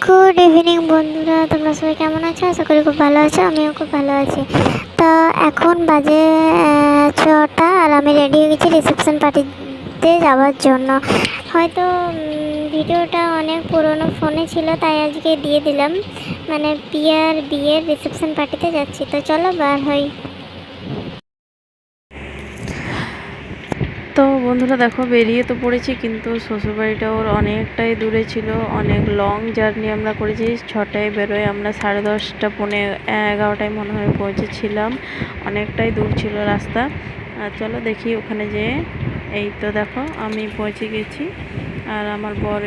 Good evening বন্ধুরা, তোমরা সবাই কেমন আছো? আশা করি খুব ভালো আছো। আমিও খুব ভালো আছি। তো এখন বাজে 6টা আর আমি রেডি হয়ে গেছি রিসেপশন পার্টিতে যাওয়ার জন্য। হয়তো ভিডিওটা অনেক পুরনো ফোনে ছিল, তাই আজকে দিয়ে দিলাম। মানে পিয়ার বিয়ের রিসেপশন পার্টিতে যাচ্ছি, তো চলো বার হই। তো বন্ধুরা দেখো, বেরিয়ে তো পড়েছি, কিন্তু শ্বশুরবাড়িটা ওর অনেকটাই দূরে ছিল। অনেক লং জার্নি আমরা করেছি। 6টায় বেরোয় আমরা 10:30 পৌনে 11টায় মনে হয় পৌঁছেছিলাম। অনেকটাই দূর ছিল রাস্তা। আর চলো দেখি ওখানে যেয়ে। এই তো দেখো আমি পৌঁছে গেছি। আর আমার বর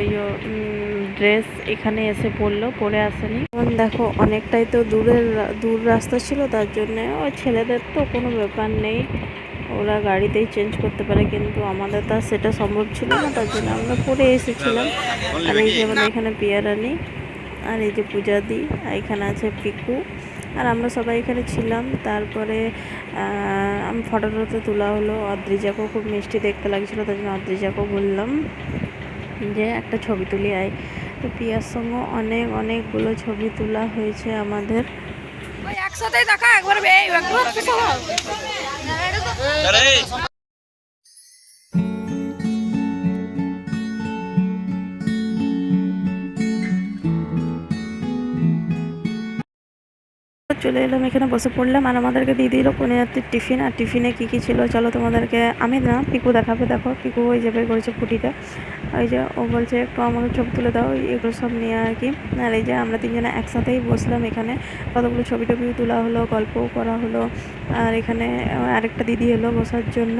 ড্রেস এখানে এসে পরে আসেনি। দেখো অনেকটাই তো দূর রাস্তা ছিল, তার জন্য ওই ছেলেদের তো কোনো ব্যাপার নেই, ওরা গাড়িতেই চেঞ্জ করতে পারে, কিন্তু আমাদের তো সেটা সম্ভব ছিল না, তার জন্য আমরা পরে এসেছিলাম। আর এই যে আমাদের এখানে পিয়ারানি, আর এই যে পূজাদি, আর এখানে আছে পিকু, আর আমরা সবাই এখানে ছিলাম। তারপরে আমি ফটো তোলা হলো। অদ্রিজাকেও খুব মিষ্টি দেখতে লাগছিলো, তার জন্য অদ্রিজাকেও বললাম যে একটা ছবি তুলি আয়। তো পিয়ার সঙ্গে অনেকগুলো ছবি তোলা হয়েছে আমাদের। একসাথেই দেখা একবার চলে এলাম, এখানে বসে পড়লাম। আর আমাদেরকে দিয়ে দিল কনেযাত্রীর টিফিন। আর টিফিনে কী ছিল চলো তোমাদেরকে আমি না, পিকু দেখাবে। দেখো পিকু ওই যে বের করেছে ফুটিটা, ওই যে ও বলছে একটু আমাকে ছবি তুলে দাও, এগুলো সব নিয়ে আর কি। আর এই যে আমরা তিনজনে একসাথেই বসলাম, এখানে কতগুলো ছবি টবিও তোলা হলো, গল্পও করা হলো। আর এখানে আরেকটা দিদি এলো বসার জন্য,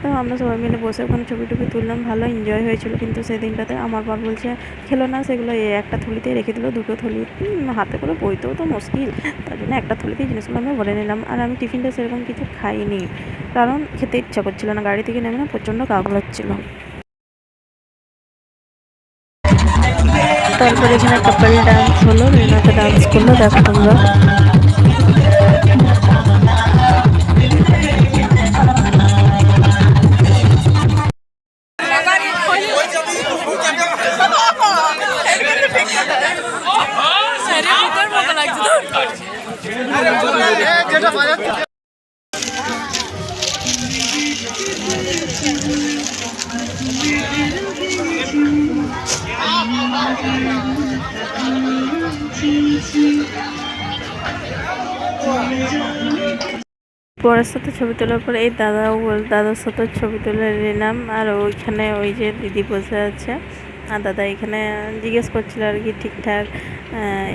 তো আমরা সবাই মিলে বসে ওখানে ছবি টবি তুললাম। ভালো এনজয় হয়েছিল। কিন্তু সেই দিনটাতে আমার বাবা বলছে খেলো না, সেগুলো একটা থলিতেই রেখে দিল। দুটো থলি হাতে করে বইতেও তো মুশকিল, তার জন্য একটা থলিতেই জিনিসগুলো আমি ভরে নিলাম। আর আমি টিফিনটা সেরকম কিছু খাইনি, কারণ খেতে ইচ্ছা করছিল না। গাড়ি থেকে নেমে না প্রচণ্ড গা গোলাচ্ছিল। তারপরে এখানে কাপল ডান্স হলো, রিনাতে ডান্স করলো, দেখো তোমরা। বরের সাথে ছবি তোলার পরে এই দাদার সাথে ছবি তুলে নিলাম। আর ওইখানে ওই যে দিদি বসে আছে, আর দাদা এখানে জিজ্ঞেস করছিল আর কি ঠিকঠাক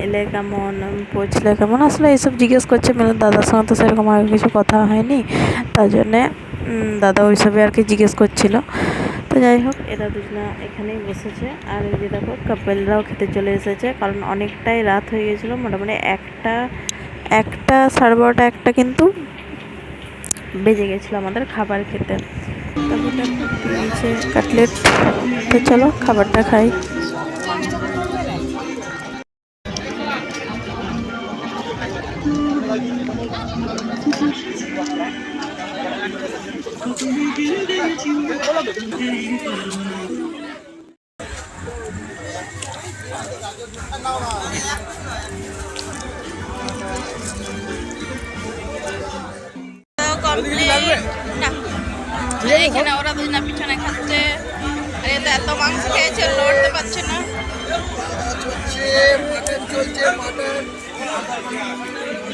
এলে কেমন, পৌঁছলে কেমন, আসলে এইসব জিজ্ঞেস করছে। মানে দাদার সঙ্গে তো সেরকম আগে কিছু কথা হয়নি, তার জন্যে দাদা ওইসবে আর কি জিজ্ঞেস করছিল। তো যাই হোক, এরা দুজনা এখানেই বসেছে। আর এই যে দেখো কাপেলরাও খেতে চলে এসেছে, কারণ অনেকটাই রাত হয়ে গেছিলো। মোটামুটি 1:30 একটা কিন্তু বেজে গেছিলো আমাদের খাবার খেতে। তারপরে দিয়েছে কাটলেট, তো চলো খাবারটা খাই। এখানে ওরা দুজনা পিছনে খাচ্ছে, আর এতে এত মাংস খেয়েছে লড়তে পারছে না।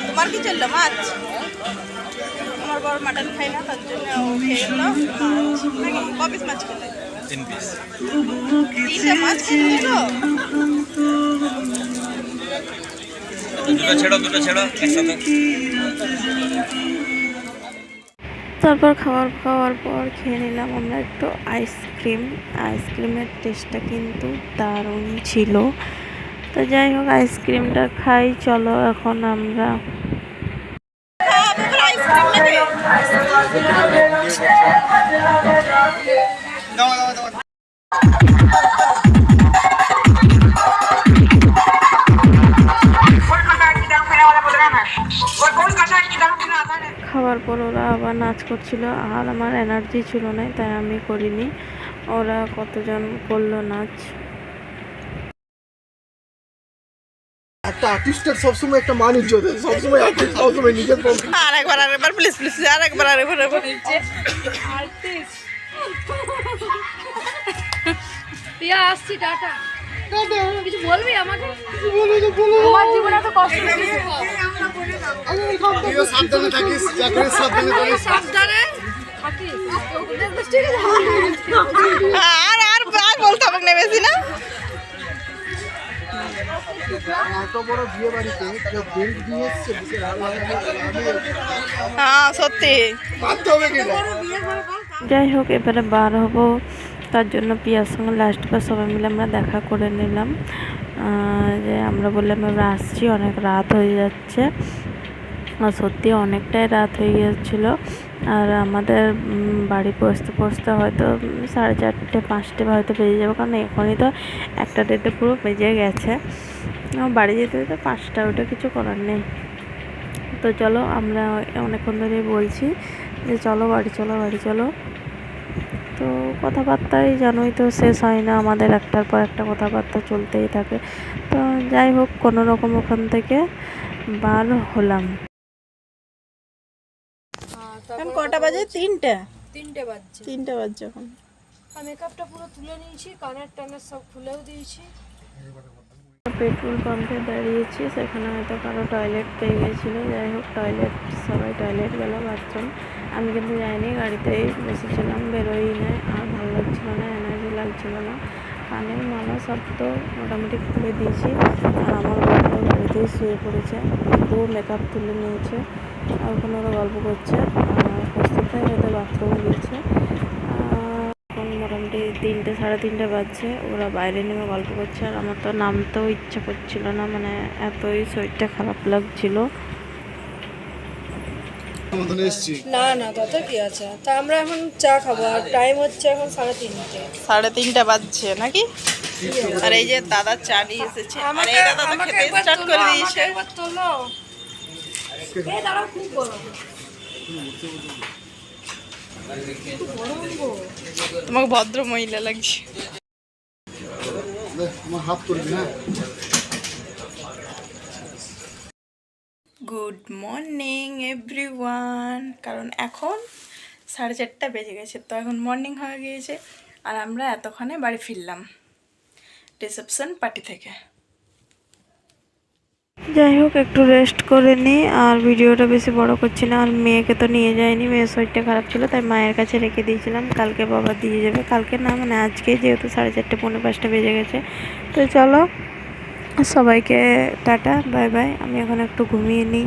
তোমার কি চললো? মাছ? আমার বড় মাটন খাই না, তার জন্য ও খেয়ে গেল মাছ। নাকি কপিস মাছ খেলে? 3 পিস। 3টে মাছ খেয়ে দিল। দুটো ছেড়ো একসাথে। তারপর খাওয়ার পর খেয়ে নিলাম আমরা একটু আইসক্রিমের টেস্টটা কিন্তু দারুণ ছিল। তো যাই হোক, আইসক্রিমটা খাই চলো এখন আমরা। খাওয়ার পর ওরা আবার নাচ করছিল, আর আমার এনার্জি ছিল না, তাই আমি করিনি। ওরা কতজন করলো নাচ। একটা আর্টিস্টের সবসময় একটা মান ইজ্জত আছে, সবসময় আর্টিস্ট সবসময় নিজের প্রফিট। আরেকবার প্লিজ প্লিজ আরেকবার প্রিয়া আসছি, টাটা। কিছু বলবি আমাকে? তোমার জীবনে এত কষ্ট হয়েছে। তুইও সাবধানে থাকিস, যা করিস সাবধানে করিস। সাবধানে থাকিস। আর বলতে হবে না বেশি না। এত বড় বিয়ে বাড়িতে কেউ বেল্ট দিয়ে এসছে, বুঝে হ্যাঁ সত্যি বাধ্য হবে কিনা। যাই হোক, এবারে বার হবো, তার জন্য পিয়ার সঙ্গে লাস্টবার সবাই মিলে আমরা দেখা করে নিলাম। যে আমরা বললাম আমরা আসছি, অনেক রাত হয়ে যাচ্ছে। আর সত্যি অনেকটাই রাত হয়ে গিয়েছিলো। আর আমাদের বাড়ি পৌঁছতে হয়তো 4:30 5টে হয়তো বেজে যাবে, কারণ এখনই তো 1টা 1:30 পুরো বেজে গেছে। বাড়ি যেতে যেতে 5টা, ওটা কিছু করার নেই। তো চলো, আমরা অনেকক্ষণ ধরেই বলছি যে চলো বাড়ি চলো। তো কথাবার্তাই জানোই তো, শেষ হয় না আমাদের, একটার পর একটা কথাবার্তা চলতেই থাকে। তো যাই হোক, কোনো রকম ওখান থেকে বার হলাম। এখন কটা বাজে? 3টে বাজছে। 3টে বাজছে এখন। আর মেকআপটা পুরো তুলে নিয়েছি, কানের টানের সব খুলেও দিয়েছি। পেট্রোল পাম্পে দাঁড়িয়েছি, সেখানে হয়তো কারো টয়লেট পেয়ে গেছিলো। যাই হোক, সবাই টয়লেট গেল, বাথরুম। আমি কিন্তু যাইনি, গাড়িতেই বসেছিলাম, বেরোই নাই। আর ভালো লাগছিলো না, এনার্জি লাগছিলো না। কানের মালা সব তো মোটামুটি খুলে দিয়েছি। আর আমার বন্ধু গাড়িতেই শুয়ে পড়েছে, একটু মেকআপ তুলে নিয়েছে, আর ওখানে ওরা গল্প করছে। প্রস্তুত হয়ে হয়তো বাথরুমে গিয়েছে। এখন মোটামুটি 3টে 3:30 বাজছে, ওরা বাইরে নেমে গল্প করছে। আর আমার তো নামতেও ইচ্ছা করছিল না, মানে এতই শরীরটা খারাপ লাগছিল। না তত কি আছে। তা আমরা এখন চা খাবো, আর টাইম হচ্ছে এখন 3:30। 3:30 বাজছে নাকি? আর এই যে দাদা চা নিয়ে এসেছে, আর এই দাদা তো খেতে স্টার্ট করে দিয়েছে। একবার তোলো। এই দাঁড়াও, খুব গরম। তোমাকে ভদ্র মহিলা লাগছে। আমার হাত করবি, হ্যাঁ। Good morning everyone. কারণ এখন 4:30 বেজে গেছে, তো এখন মর্নিং হয়ে গিয়েছে। আর আমরা এতক্ষণে বাড়ি ফিরলাম রিসেপশন পার্টি থেকে। যাই হোক, একটু রেস্ট করে নিই, আর ভিডিওটা বেশি বড় করছি না। আর মেয়েকে তো নিয়ে যাইনি, মেয়ের শরীরটা খারাপ ছিল, তাই মায়ের কাছে রেখে দিয়েছিলাম। কালকে বাবা দিয়ে যাবে, কালকে না মানে আজকে, যেহেতু 4:30 পৌনে 5টা বেজে গেছে। তো চলো, সবাইকে টাটা, বাই বাই। আমি এখন একটু ঘুমিয়ে নিই।